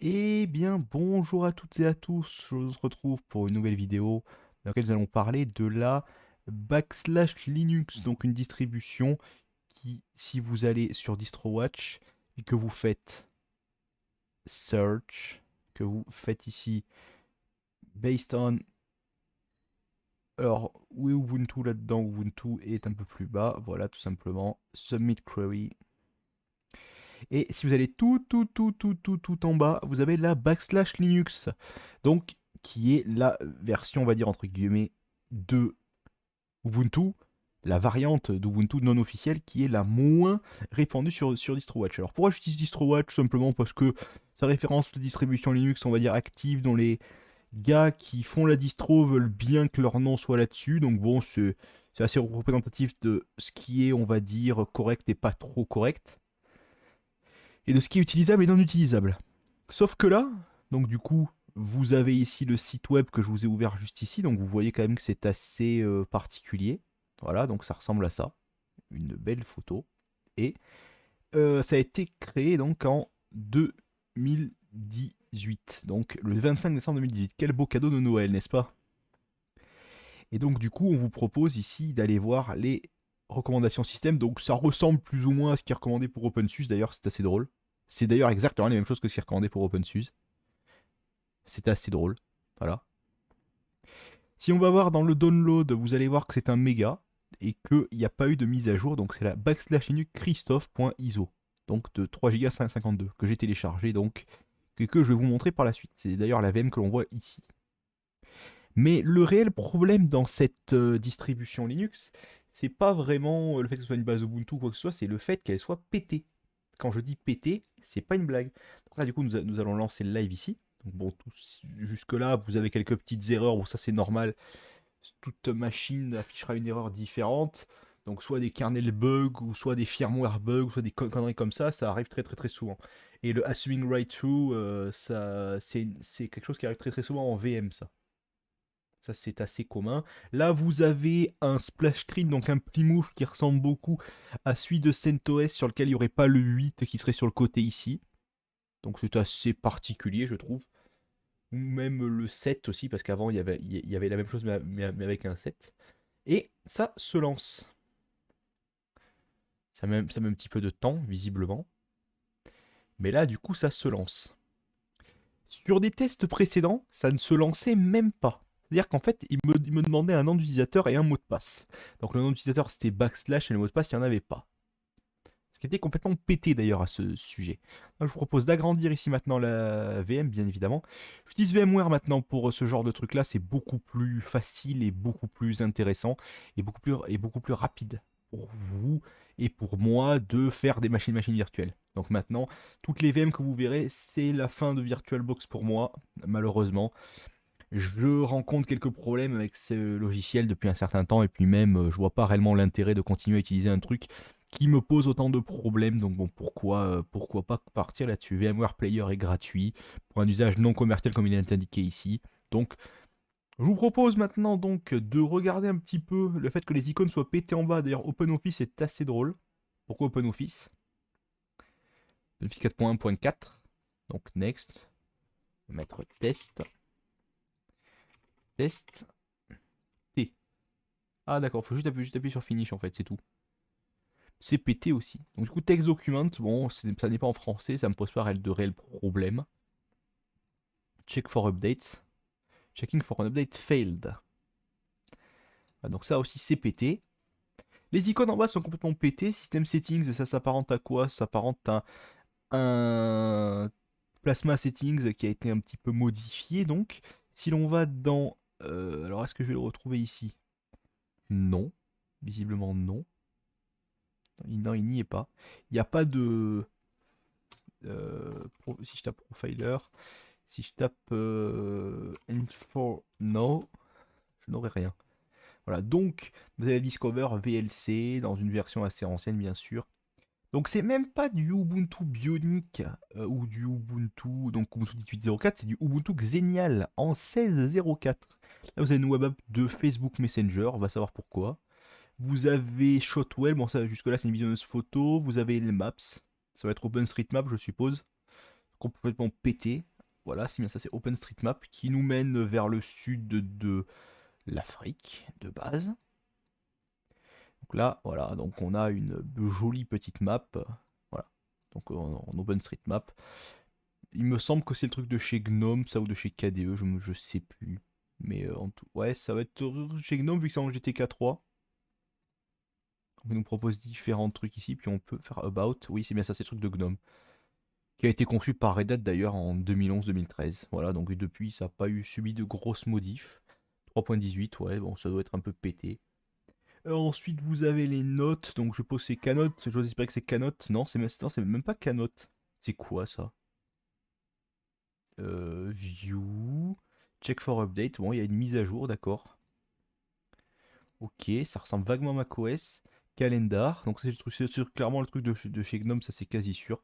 Eh bien, bonjour à toutes et à tous, je vous retrouve pour une nouvelle vidéo dans laquelle nous allons parler de la backslash Linux, donc une distribution qui, si vous allez sur DistroWatch et que vous faites search, que vous faites ici based on, alors où est Ubuntu là-dedans? Ubuntu est un peu plus bas, voilà tout simplement, submit query. Et si vous allez tout en bas, vous avez la backslash Linux. Donc, qui est la version, on va dire, entre guillemets, de Ubuntu, la variante d'Ubuntu non officielle qui est la moins répandue sur DistroWatch. Alors pourquoi j'utilise DistroWatch? Tout simplement parce que ça référence les distributions Linux, on va dire, actives, dont les gars qui font la distro veulent bien que leur nom soit là-dessus. Donc bon, c'est assez représentatif de ce qui est, on va dire, correct et pas trop correct, et de ce qui est utilisable et non utilisable. Sauf que là, donc du coup, vous avez ici le site web que je vous ai ouvert juste ici, donc vous voyez quand même que c'est assez particulier. Voilà, donc ça ressemble à ça, une belle photo. Et ça a été créé donc en 2018, donc le 25 décembre 2018. Quel beau cadeau de Noël, n'est-ce pas? Et donc du coup, on vous propose ici d'aller voir les recommandations système. Donc ça ressemble plus ou moins à ce qui est recommandé pour OpenSUSE, d'ailleurs c'est assez drôle. C'est d'ailleurs exactement les mêmes choses que ce qui est recommandé pour OpenSUSE. C'est assez drôle. Voilà. Si on va voir dans le download, vous allez voir que c'est un méga et qu'il n'y a pas eu de mise à jour. Donc c'est la backslash linux christophe.iso. Donc de 3 Go 552 que j'ai téléchargé donc et que je vais vous montrer par la suite. C'est d'ailleurs la VM que l'on voit ici. Mais le réel problème dans cette distribution Linux, c'est pas vraiment le fait que ce soit une base Ubuntu ou quoi que ce soit, c'est le fait qu'elle soit pétée. Quand je dis pétée, c'est pas une blague. Donc là, du coup, nous allons lancer le live ici. Donc bon, jusque-là, vous avez quelques petites erreurs, bon ça c'est normal. Toute machine affichera une erreur différente. Donc soit des kernel bugs, ou soit des firmware bugs, ou soit des conneries comme ça arrive très souvent. Et le assuming right through, c'est quelque chose qui arrive très souvent en VM, ça. Ça, c'est assez commun. Là, vous avez un splash screen, donc un plymouth qui ressemble beaucoup à celui de CentOS sur lequel il n'y aurait pas le 8 qui serait sur le côté ici. Donc c'est assez particulier, je trouve. Ou même le 7 aussi, parce qu'avant, il y avait la même chose, mais avec un 7. Et ça se lance. Ça met un petit peu de temps, visiblement. Mais là, du coup, ça se lance. Sur des tests précédents, ça ne se lançait même pas. C'est-à-dire qu'en fait, il me demandait un nom d'utilisateur et un mot de passe. Donc le nom d'utilisateur c'était backslash et le mot de passe, il n'y en avait pas. Ce qui était complètement pété d'ailleurs à ce sujet. Donc, je vous propose d'agrandir ici maintenant la VM, bien évidemment. J'utilise VMware maintenant pour ce genre de truc là, c'est beaucoup plus facile et beaucoup plus intéressant et beaucoup plus rapide pour vous et pour moi de faire des machines virtuelles. Donc maintenant, toutes les VM que vous verrez, c'est la fin de VirtualBox pour moi, malheureusement. Je rencontre quelques problèmes avec ce logiciel depuis un certain temps et puis même je vois pas réellement l'intérêt de continuer à utiliser un truc qui me pose autant de problèmes. Donc bon, pourquoi pas partir là-dessus. VMware Player est gratuit pour un usage non commercial comme il est indiqué ici. Donc je vous propose maintenant donc de regarder un petit peu le fait que les icônes soient pétées en bas. D'ailleurs OpenOffice est assez drôle. Pourquoi OpenOffice? OpenOffice 4.1.4. Donc next. On va mettre test. Test. T. Ah d'accord, faut juste appuyer sur finish en fait, c'est tout. C'est pété aussi. Donc du coup, text document, bon, ça n'est pas en français, ça me pose pas de réels problèmes. Check for updates. Checking for an update failed. Ah, donc ça aussi, c'est pété. Les icônes en bas sont complètement pétées. System settings, ça s'apparente à quoi? Ça s'apparente à un plasma settings qui a été un petit peu modifié. Donc, si l'on va dans... alors, est-ce que je vais le retrouver ici? Non. Visiblement, non. Non, il n'y est pas. Il n'y a pas de... si je tape profiler, si je tape info no, je n'aurai rien. Voilà, donc vous avez Discover VLC dans une version assez ancienne, bien sûr. Donc c'est même pas du Ubuntu Bionic ou du Ubuntu, donc Ubuntu 18.04, c'est du Ubuntu Xenial en 16.04. Là vous avez une web app de Facebook Messenger, on va savoir pourquoi. Vous avez Shotwell, bon ça jusque là c'est une visionneuse photo. Vous avez les maps, ça va être OpenStreetMap je suppose, complètement pété. voilà, c'est bien ça, c'est OpenStreetMap qui nous mène vers le sud de l'Afrique de base. Donc là, voilà, donc on a une jolie petite map, voilà, donc en OpenStreetMap. Il me semble que c'est le truc de chez Gnome, ça, ou de chez KDE, je sais plus. Mais en tout, ouais, ça va être chez Gnome vu que c'est en GTK 3. On nous propose différents trucs ici, puis on peut faire About. Oui, c'est bien ça, c'est le truc de Gnome. Qui a été conçu par Red Hat d'ailleurs en 2011-2013. Voilà, donc depuis, ça n'a pas eu subi de grosses modifs. 3.18, ouais, bon, ça doit être un peu pété. Ensuite, vous avez les notes, donc je suppose c'est Canote. J'ose espérer que c'est Canote. Non, c'est même pas Canote. C'est quoi ça? View. Check for update. Bon, il y a une mise à jour, d'accord. Ok, ça ressemble vaguement à macOS. Calendar. Donc c'est le truc, clairement le truc de chez Gnome, ça c'est quasi sûr.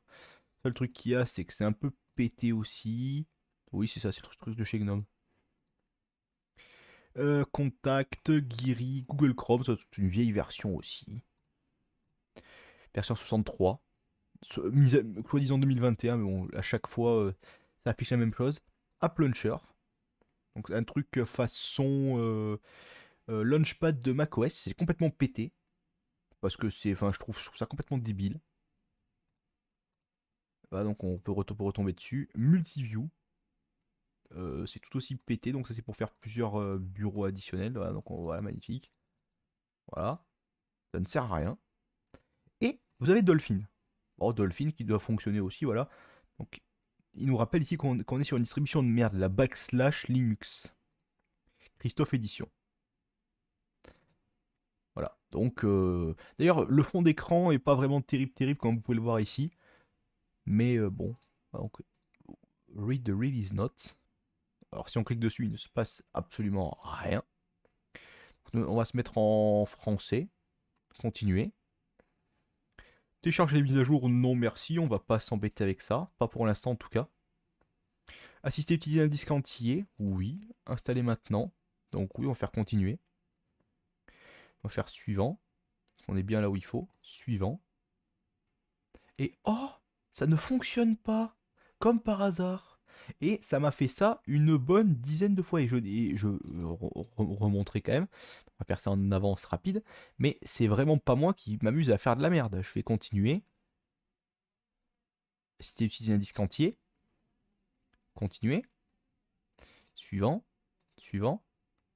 Le truc qu'il y a, c'est que c'est un peu pété aussi. Oui, c'est ça, c'est le truc de chez Gnome. Contact, Giri, Google Chrome, ça c'est une vieille version aussi. Version 63. Soi-disant 2021, mais bon, à chaque fois, ça affiche la même chose. App Launcher. Donc un truc façon Launchpad de macOS, c'est complètement pété. Parce que c'est, enfin, je trouve ça complètement débile. Voilà, donc on peut retomber dessus. Multiview. C'est tout aussi pété, donc ça c'est pour faire plusieurs bureaux additionnels. Voilà, donc voilà, magnifique. Voilà, ça ne sert à rien. Et vous avez Dolphin. Bon, Dolphin qui doit fonctionner aussi, voilà. Donc il nous rappelle ici qu'on est sur une distribution de merde, la backslash Linux. Christophe Édition. Voilà, donc d'ailleurs le fond d'écran est pas vraiment terrible comme vous pouvez le voir ici. Mais bon, donc read the release notes. Alors si on clique dessus, il ne se passe absolument rien. On va se mettre en français. Continuer. Télécharger les mises à jour, non merci, on va pas s'embêter avec ça. Pas pour l'instant en tout cas. Assister utiliser un disque entier, oui. Installer maintenant. Donc oui, on va faire continuer. On va faire suivant. On est bien là où il faut. Suivant. Et oh, ça ne fonctionne pas. Comme par hasard. Et ça m'a fait ça une bonne dizaine de fois. Et je remonterai quand même. On va faire ça en avance rapide. Mais c'est vraiment pas moi qui m'amuse à faire de la merde. Je vais continuer. Si tu utilises un disque entier. Continuer. Suivant. Suivant.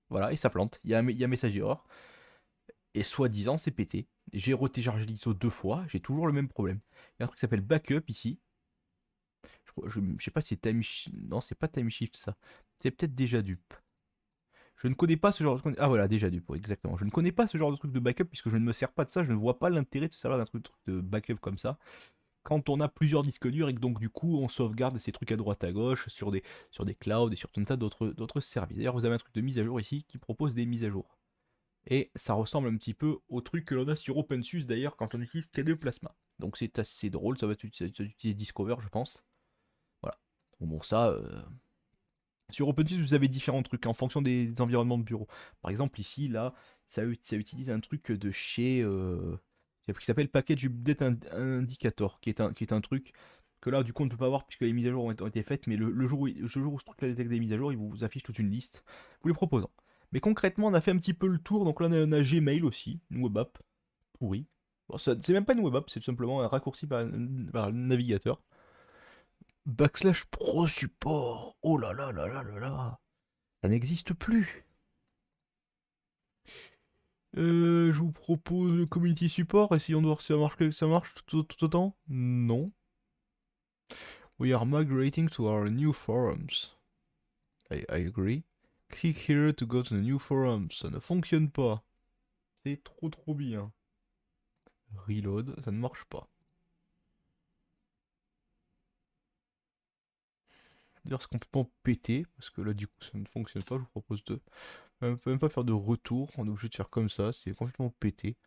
Voilà, et ça plante. Il y a un message erreur. Et soi-disant, c'est pété. J'ai retéléchargé l'ISO 2 fois. J'ai toujours le même problème. Il y a un truc qui s'appelle backup ici. Je sais pas si c'est time shift. Non, c'est pas time shift ça. C'est peut-être déjà dupe. Je ne connais pas ce genre de... Ah voilà, déjà dupe, exactement. Je ne connais pas ce genre de truc de backup puisque je ne me sers pas de ça. Je ne vois pas l'intérêt de se servir d'un truc de backup comme ça. Quand on a plusieurs disques durs et que donc du coup on sauvegarde ces trucs à droite à gauche sur des clouds et sur tout un tas d'autres services. D'ailleurs, vous avez un truc de mise à jour ici qui propose des mises à jour. Et ça ressemble un petit peu au truc que l'on a sur OpenSUSE d'ailleurs quand on utilise KDE Plasma. Donc c'est assez drôle, ça va utiliser Discover je pense. Voilà. Bon ça, sur OpenSUSE vous avez différents trucs en fonction des environnements de bureau. Par exemple ici, là, ça utilise un truc de chez... qui s'appelle Package Update Indicator, qui est un truc que là du coup on ne peut pas voir puisque les mises à jour ont été faites, mais le jour où ce truc là détecte des mises à jour, il vous affiche toute une liste, vous les proposant. Mais concrètement, on a fait un petit peu le tour. Donc là, on a Gmail aussi, une web app pourri. Bon, c'est même pas une web app, c'est tout simplement un raccourci par le navigateur. Backslash Pro Support. Oh là là là là là là. Ça n'existe plus. Je vous propose le Community Support. Essayons de voir si ça marche tout autant. Non. We are migrating to our new forums. I agree. Click here to go to the new forums. Ça ne fonctionne pas. C'est trop bien. Reload, ça ne marche pas. D'ailleurs, c'est complètement pété, parce que là, du coup, ça ne fonctionne pas. Je vous propose de. On peut même pas faire de retour, on est obligé de faire comme ça, c'est complètement pété.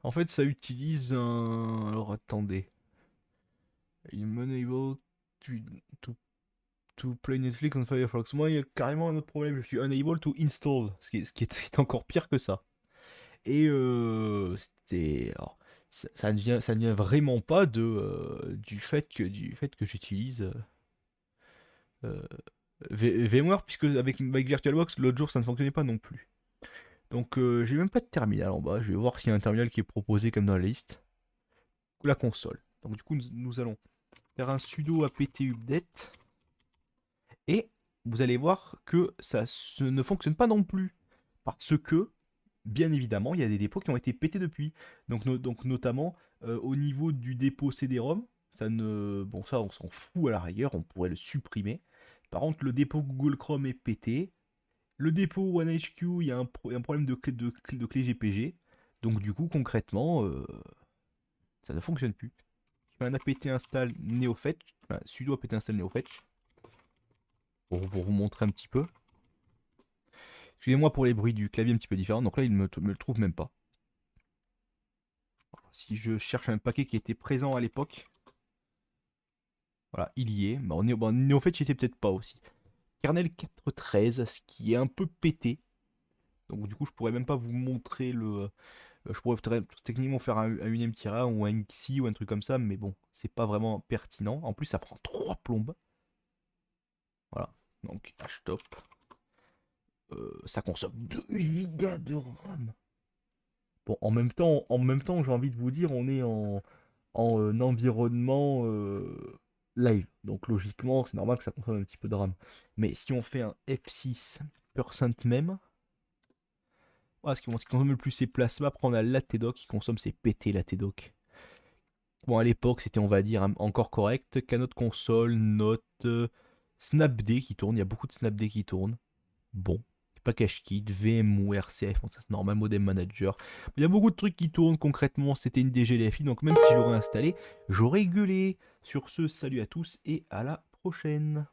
En fait, ça utilise un. Alors, attendez. I'm unable to, to, to play Netflix on Firefox. Moi, il y a carrément un autre problème, je suis unable to install, ce qui est encore pire que ça. Et c'était. Alors, ça ne vient vraiment pas du fait que j'utilise. euh, VMware, puisque avec VirtualBox, l'autre jour, ça ne fonctionnait pas non plus. Donc, j'ai même pas de terminal en bas. Je vais voir s'il y a un terminal qui est proposé comme dans la liste. La console. Donc, du coup, nous allons faire un sudo apt update. Et vous allez voir que ça ne fonctionne pas non plus. Parce que, bien évidemment, il y a des dépôts qui ont été pétés depuis. Donc, notamment, au niveau du dépôt CD-ROM, ça ne... Bon, ça, on s'en fout à la rigueur, on pourrait le supprimer. Par contre, le dépôt Google Chrome est pété. Le dépôt OneHQ, il y a un problème de clé GPG. Donc, du coup, concrètement, ça ne fonctionne plus. Je fais un apt install NeoFetch, enfin, sudo apt install NeoFetch, pour vous montrer un petit peu. Excusez-moi pour les bruits du clavier un petit peu différents, donc là il me le trouve même pas. Si je cherche un paquet qui était présent à l'époque, voilà, il y est. Bon, NeoFetch était peut-être pas aussi. Kernel 4.13, ce qui est un peu pété. Donc du coup je pourrais même pas vous montrer le... Je pourrais techniquement faire un UNM-1 ou un XI ou un truc comme ça, mais bon, c'est pas vraiment pertinent. En plus ça prend 3 plombes. Voilà, donc htop. Ça consomme 2 gigas de RAM. Bon, en même temps, j'ai envie de vous dire, on est en environnement live. Donc logiquement, c'est normal que ça consomme un petit peu de RAM. Mais si on fait un F6% même, voilà, ce qui consomme le plus c'est Plasma. Après on a l'ATDoc qui consomme, c'est pété l'ATDoc. Bon, à l'époque, c'était, on va dire, encore correct. Kanote console, note, Snapd qui tourne. Il y a beaucoup de Snapd qui tournent. Bon. Package Kit, VMware, CF, ça c'est normal, Modem Manager. Il y a beaucoup de trucs qui tournent concrètement, c'était une DGLFI, donc même si je l'aurais installé, j'aurais gueulé. Sur ce, salut à tous et à la prochaine.